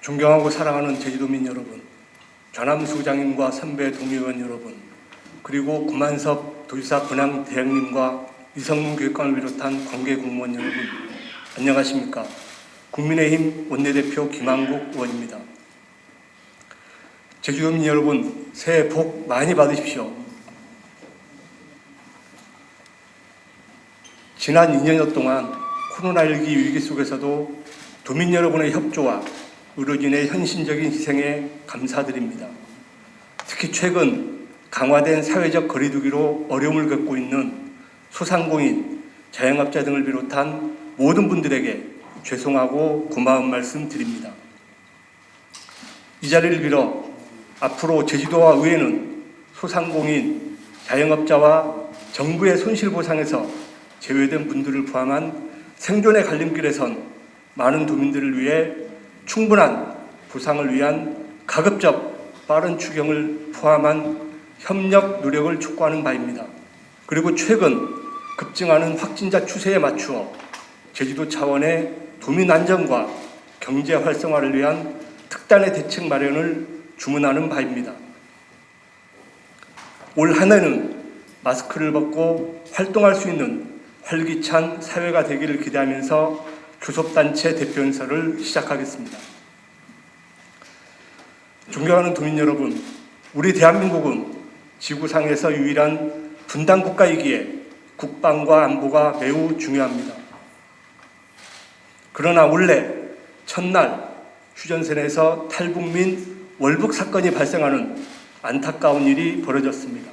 존경하고 사랑하는 제주도민 여러분, 좌남수 장님과 선배 동료원 여러분, 그리고 구만섭 도지사 분당 대행님과 이성문 교육감을 비롯한 관계 공무원 여러분, 안녕하십니까. 국민의힘 원내대표 김한국 의원입니다. 제주도민 여러분, 새해 복 많이 받으십시오. 지난 2년여 동안 코로나19 위기 속에서도 도민 여러분의 협조와 의료진의 헌신적인 희생에 감사드립니다. 특히 최근 강화된 사회적 거리두기로 어려움을 겪고 있는 소상공인, 자영업자 등을 비롯한 모든 분들에게 죄송하고 고마운 말씀 드립니다. 이 자리를 빌어 앞으로 제주도와 의회는 소상공인, 자영업자와 정부의 손실보상에서 제외된 분들을 포함한 생존의 갈림길에선 많은 도민들을 위해 충분한 보상을 위한 가급적 빠른 추경을 포함한 협력 노력을 촉구하는 바입니다. 그리고 최근 급증하는 확진자 추세에 맞추어 제주도 차원의 도민 안전과 경제 활성화를 위한 특단의 대책 마련을 주문하는 바입니다. 올 한 해는 마스크를 벗고 활동할 수 있는 활기찬 사회가 되기를 기대하면서 교섭단체 대표연설을 시작하겠습니다. 존경하는 도민 여러분, 우리 대한민국은 지구상에서 유일한 분단국가이기에 국방과 안보가 매우 중요합니다. 그러나 원래 첫날 휴전선에서 탈북민 월북 사건이 발생하는 안타까운 일이 벌어졌습니다.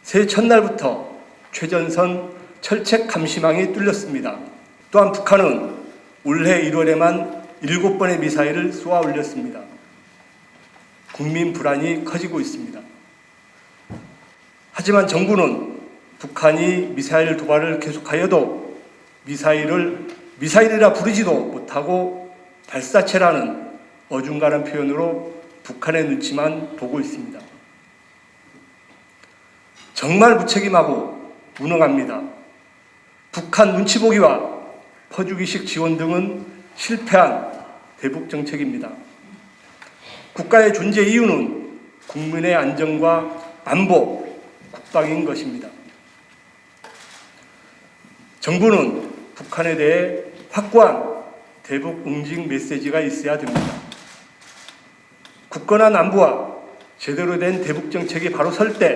새해 첫날부터 최전선 철책 감시망이 뚫렸습니다. 또한 북한은 올해 1월에만 7번의 미사일을 쏘아 올렸습니다. 국민 불안이 커지고 있습니다. 하지만 정부는 북한이 미사일 도발을 계속하여도 미사일이라 부르지도 못하고 발사체라는 어중간한 표현으로 북한의 눈치만 보고 있습니다. 정말 무책임하고 무능합니다. 북한 눈치 보기와 퍼주기식 지원 등은 실패한 대북 정책입니다. 국가의 존재 이유는 국민의 안전과 안보, 국방인 것입니다. 정부는 북한에 대해 확고한 대북 응징 메시지가 있어야 됩니다. 굳건한 안보와 제대로 된 대북 정책이 바로 설 때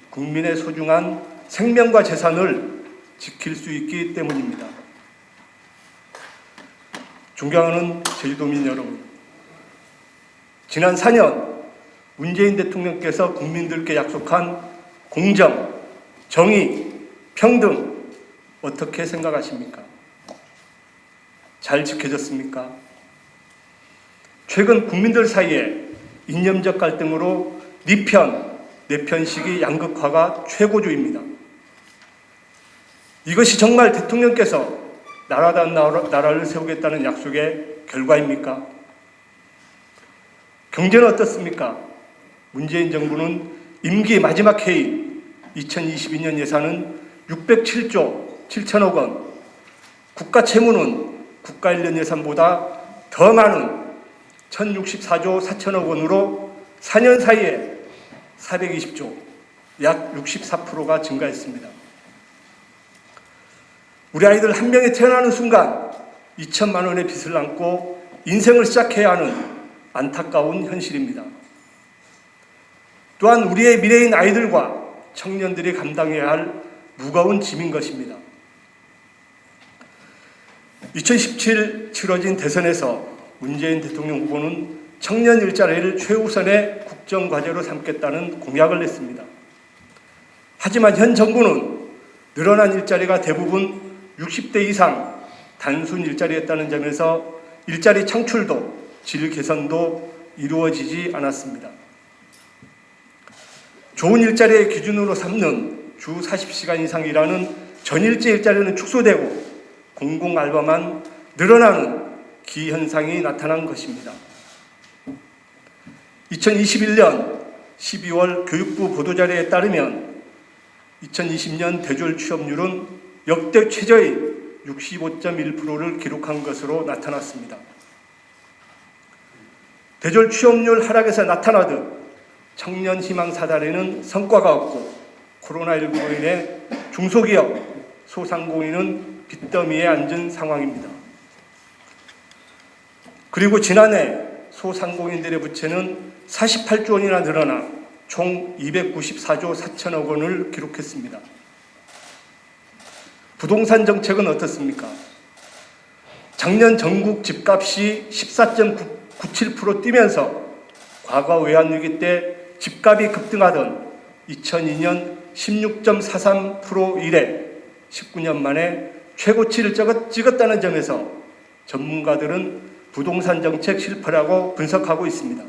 국민의 소중한 생명과 재산을 지킬 수 있기 때문입니다. 존경하는 제주도민 여러분, 지난 4년 문재인 대통령께서 국민들께 약속한 공정, 정의, 평등 어떻게 생각하십니까? 잘 지켜졌습니까? 최근 국민들 사이에 이념적 갈등으로 네 편, 내 편식이 양극화가 최고조입니다. 이것이 정말 대통령께서 나라다운 나라를 세우겠다는 약속의 결과입니까? 경제는 어떻습니까? 문재인 정부는 임기 마지막 해인 2022년 예산은 607조 7천억 원, 국가 채무는 국가 1년 예산보다 더 많은 1064조 4천억 원으로 4년 사이에 420조, 약 64%가 증가했습니다. 우리 아이들 한 명이 태어나는 순간 2천만 원의 빚을 안고 인생을 시작해야 하는 안타까운 현실입니다. 또한 우리의 미래인 아이들과 청년들이 감당해야 할 무거운 짐인 것입니다. 2017 치러진 대선에서 문재인 대통령 후보는 청년 일자리를 최우선의 국정과제로 삼겠다는 공약을 냈습니다. 하지만 현 정부는 늘어난 일자리가 대부분 60대 이상 단순 일자리였다는 점에서 일자리 창출도 질 개선도 이루어지지 않았습니다. 좋은 일자리의 기준으로 삼는 주 40시간 이상 일하는 전일제 일자리는 축소되고 공공알바만 늘어나는 기현상이 나타난 것입니다. 2021년 12월 교육부 보도자료에 따르면 2020년 대졸 취업률은 역대 최저인 65.1%를 기록한 것으로 나타났습니다. 대졸 취업률 하락에서 나타나듯 청년 희망 사다리는 성과가 없고 코로나19로 인해 중소기업, 소상공인은 빚더미에 앉은 상황입니다. 그리고 지난해 소상공인들의 부채는 48조 원이나 늘어나 총 294조 4천억 원을 기록했습니다. 부동산 정책은 어떻습니까? 작년 전국 집값이 14.97% 뛰면서 과거 외환위기 때 집값이 급등하던 2002년 16.43% 이래 19년 만에 최고치를 찍었다는 점에서 전문가들은 부동산 정책 실패라고 분석하고 있습니다.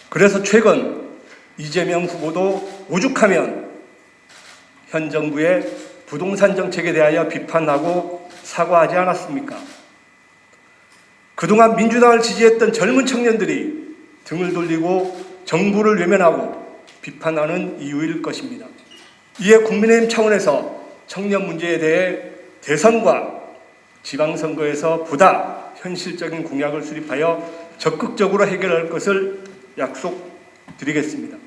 그래서 최근 이재명 후보도 오죽하면 현 정부의 부동산 정책에 대하여 비판하고 사과하지 않았습니까? 그동안 민주당을 지지했던 젊은 청년들이 등을 돌리고 정부를 외면하고 비판하는 이유일 것입니다. 이에 국민의힘 차원에서 청년 문제에 대해 대선과 지방선거에서 보다 현실적인 공약을 수립하여 적극적으로 해결할 것을 약속드리겠습니다.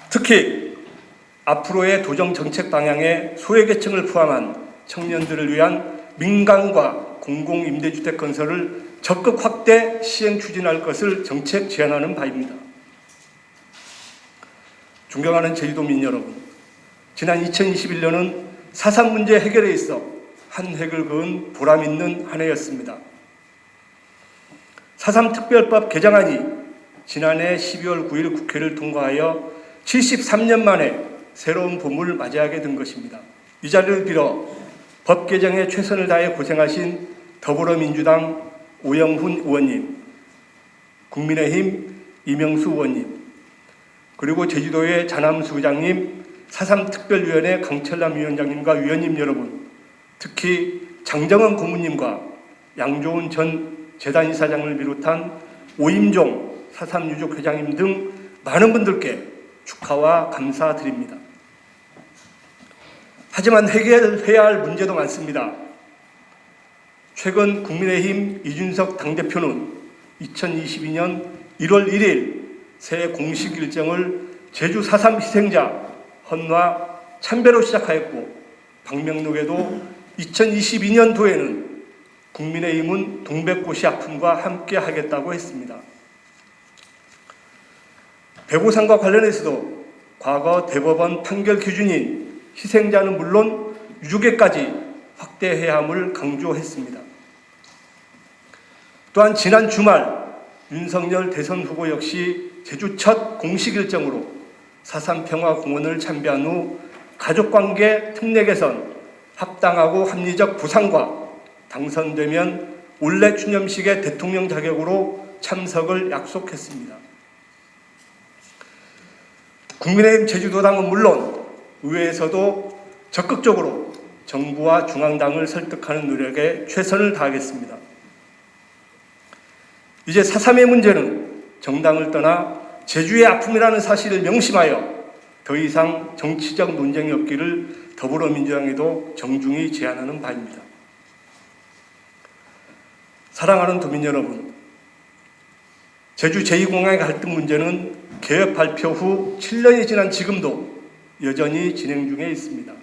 특히 앞으로의 도정 정책 방향에 소외계층을 포함한 청년들을 위한 민간과 공공임대주택 건설을 적극 확대 시행 추진할 것을 정책 제안하는 바입니다. 존경하는 제주도민 여러분, 지난 2021년은 4.3 문제 해결에 있어 한 획을 그은 보람 있는 한 해였습니다. 4.3 특별법 개정안이 지난해 12월 9일 국회를 통과하여 73년 만에 새로운 봄을 맞이하게 된 것입니다. 이 자리를 빌어 법 개정에 최선을 다해 고생하신 더불어민주당 오영훈 의원님, 국민의힘 이명수 의원님, 그리고 제주도의 자남수 의장님, 4.3 특별위원회 강철남 위원장님과 위원님 여러분, 특히 장정은 고문님과 양조은 전 재단이사장을 비롯한 오임종 4.3 유족 회장님 등 많은 분들께 축하와 감사드립니다. 하지만 해결해야 할 문제도 많습니다. 최근 국민의힘 이준석 당대표는 2022년 1월 1일 새 공식 일정을 제주 4.3 희생자 헌화 참배로 시작하였고, 방명록에도 2022년도에는 국민의힘은 동백꽃이 아픔과 함께 하겠다고 했습니다. 배보상과 관련해서도 과거 대법원 판결 기준인 희생자는 물론 유족에까지 확대해야 함을 강조했습니다. 또한 지난 주말 윤석열 대선 후보 역시 제주 첫 공식 일정으로 4.3 평화공원을 참배한 후 가족관계 특례 개선, 합당하고 합리적 보상과 당선되면 올해 추념식의 대통령 자격으로 참석을 약속했습니다. 국민의힘 제주도당은 물론 의회에서도 적극적으로 정부와 중앙당을 설득하는 노력에 최선을 다하겠습니다. 이제 4.3의 문제는 정당을 떠나 제주의 아픔이라는 사실을 명심하여 더 이상 정치적 논쟁이 없기를 더불어민주당에도 정중히 제안하는 바입니다. 사랑하는 도민 여러분, 제주 제2공항의 갈등 문제는 개업 발표 후 7년이 지난 지금도 여전히 진행 중에 있습니다.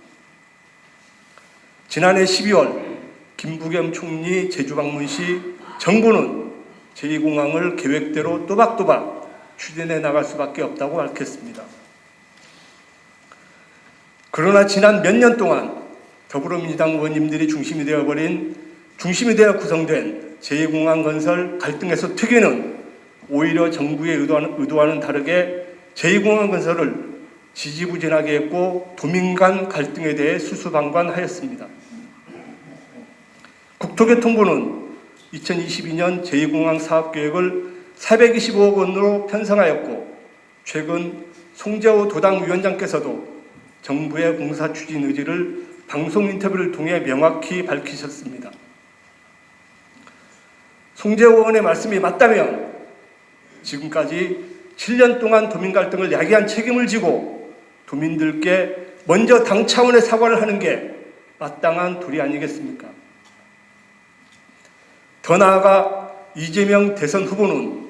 지난해 12월 김부겸 총리 제주 방문 시 정부는 제2공항을 계획대로 또박또박 추진해 나갈 수밖에 없다고 밝혔습니다. 그러나 지난 몇 년 동안 더불어민주당 의원님들이 중심이 되어 구성된 제2공항 건설 갈등에서 특위는 오히려 정부의 의도와는 다르게 제2공항 건설을 지지부진하게 했고 도민 간 갈등에 대해 수수방관하였습니다. 국토교통부는 2022년 제2공항 사업계획을 425억 원으로 편성하였고, 최근 송재호 도당 위원장께서도 정부의 공사 추진 의지를 방송 인터뷰를 통해 명확히 밝히셨습니다. 송재호 의원의 말씀이 맞다면 지금까지 7년 동안 도민 갈등을 야기한 책임을 지고 도민들께 먼저 당 차원의 사과를 하는 게 마땅한 도리 아니겠습니까? 더 나아가 이재명 대선 후보는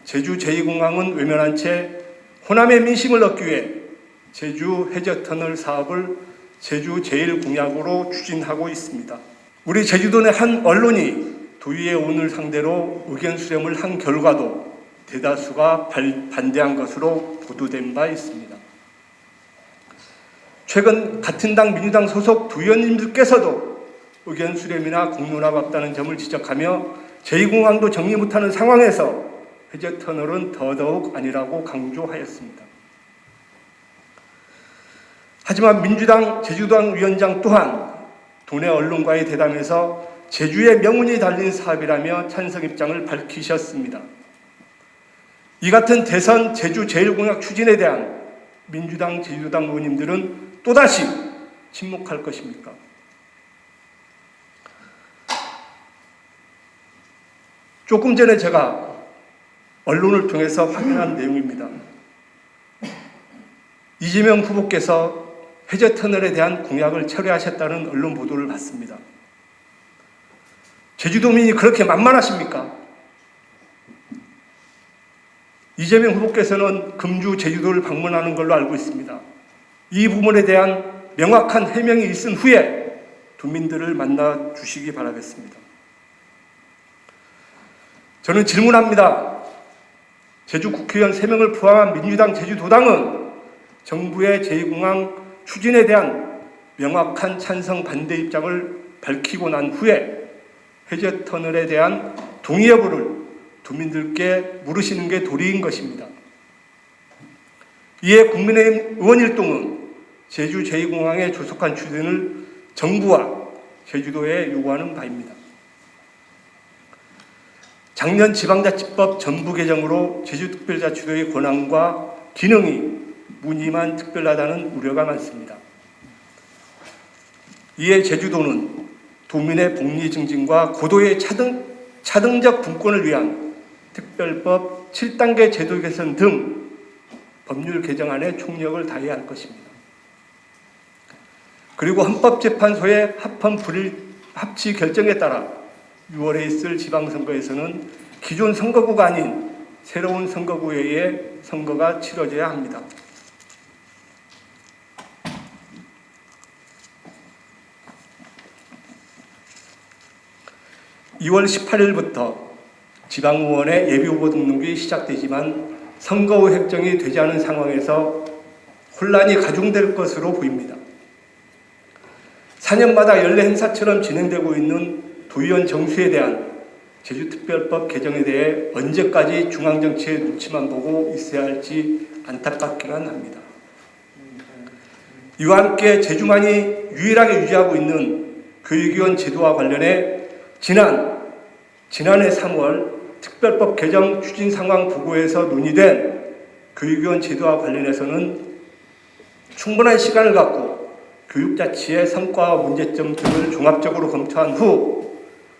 제주 제2공항은 외면한 채 호남의 민심을 얻기 위해 제주 해저터널 사업을 제주 제1공약으로 추진하고 있습니다. 우리 제주도 내 한 언론이 도의회 오늘 상대로 의견 수렴을 한 결과도 대다수가 반대한 것으로 보도된 바 있습니다. 최근 같은 당 민주당 소속 도의원님들께서도 의견 수렴이나 공론화가 없다는 점을 지적하며 제2공항도 정리 못하는 상황에서 해저터널은 더더욱 아니라고 강조하였습니다. 하지만 민주당 제주도당 위원장 또한 도내 언론과의 대담에서 제주의 명운이 달린 사업이라며 찬성 입장을 밝히셨습니다. 이 같은 대선 제주 제1공약 추진에 대한 민주당 제주도당 의원님들은 또다시 침묵할 것입니까? 조금 전에 제가 언론을 통해서 확인한 내용입니다. 이재명 후보께서 해저터널에 대한 공약을 철회하셨다는 언론 보도를 봤습니다. 제주도민이 그렇게 만만하십니까? 이재명 후보께서는 금주 제주도를 방문하는 걸로 알고 있습니다. 이 부분에 대한 명확한 해명이 있은 후에 도민들을 만나 주시기 바라겠습니다. 저는 질문합니다. 제주 국회의원 3명을 포함한 민주당 제주도당은 정부의 제2공항 추진에 대한 명확한 찬성 반대 입장을 밝히고 난 후에 해저터널에 대한 동의 여부를 도민들께 물으시는 게 도리인 것입니다. 이에 국민의힘 의원일동은 제주 제2공항의 조속한 추진을 정부와 제주도에 요구하는 바입니다. 작년 지방자치법 전부 개정으로 제주특별자치도의 권한과 기능이 무늬만 특별하다는 우려가 많습니다. 이에 제주도는 도민의 복리 증진과 고도의 차등적 분권을 위한 특별법 7단계 제도 개선 등 법률 개정안에 총력을 다해야 할 것입니다. 그리고 헌법재판소의 합헌 불일 합치 결정에 따라 6월에 있을 지방선거에서는 기존 선거구가 아닌 새로운 선거구에 의해 선거가 치러져야 합니다. 2월 18일부터 지방의원의 예비후보 등록이 시작되지만 선거 후 획정이 되지 않은 상황에서 혼란이 가중될 것으로 보입니다. 4년마다 연례 행사처럼 진행되고 있는 도의원 정수에 대한 제주특별법 개정에 대해 언제까지 중앙정치의 눈치만 보고 있어야 할지 안타깝기만 합니다. 이와 함께 제주만이 유일하게 유지하고 있는 교육위원 제도와 관련해 지난해 3월 특별법 개정 추진 상황 보고에서 논의된 교육위원 제도와 관련해서는 충분한 시간을 갖고 교육자치의 성과와 문제점 등을 종합적으로 검토한 후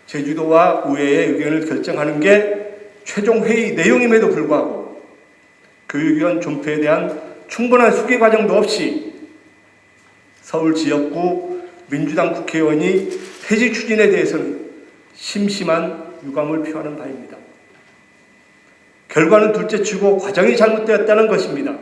제주도와 의회의 의견을 결정하는 게 최종 회의 내용임에도 불구하고 교육위원 존폐에 대한 충분한 수기 과정도 없이 서울 지역구 민주당 국회의원이 폐지 추진에 대해서는 심심한 유감을 표하는 바입니다. 결과는 둘째치고 과정이 잘못되었다는 것입니다.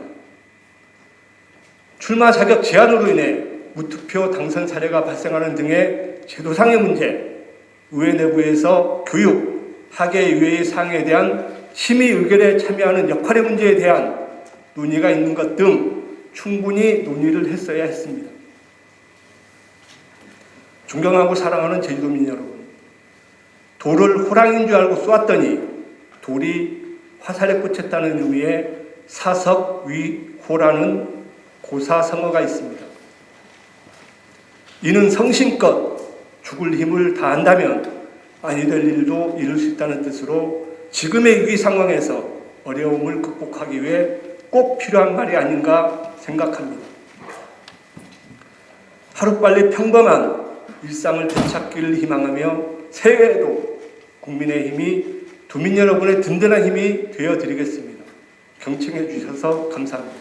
출마 자격 제한으로 인해 무투표 당선 사례가 발생하는 등의 제도상의 문제, 의회 내부에서 교육, 학예의회의 사항에 대한 심의 의결에 참여하는 역할의 문제에 대한 논의가 있는 것 등 충분히 논의를 했어야 했습니다. 존경하고 사랑하는 제주도민 여러분, 돌을 호랑이인 줄 알고 쏘았더니 돌이 화살에 꽂혔다는 의미의 사석위호라는 고사성어가 있습니다. 이는 성심껏 죽을 힘을 다한다면 아니 될 일도 이룰 수 있다는 뜻으로 지금의 위기 상황에서 어려움을 극복하기 위해 꼭 필요한 말이 아닌가 생각합니다. 하루빨리 평범한 일상을 되찾기를 희망하며 새해에도 국민의힘이 도민 여러분의 든든한 힘이 되어드리겠습니다. 경청해 주셔서 감사합니다.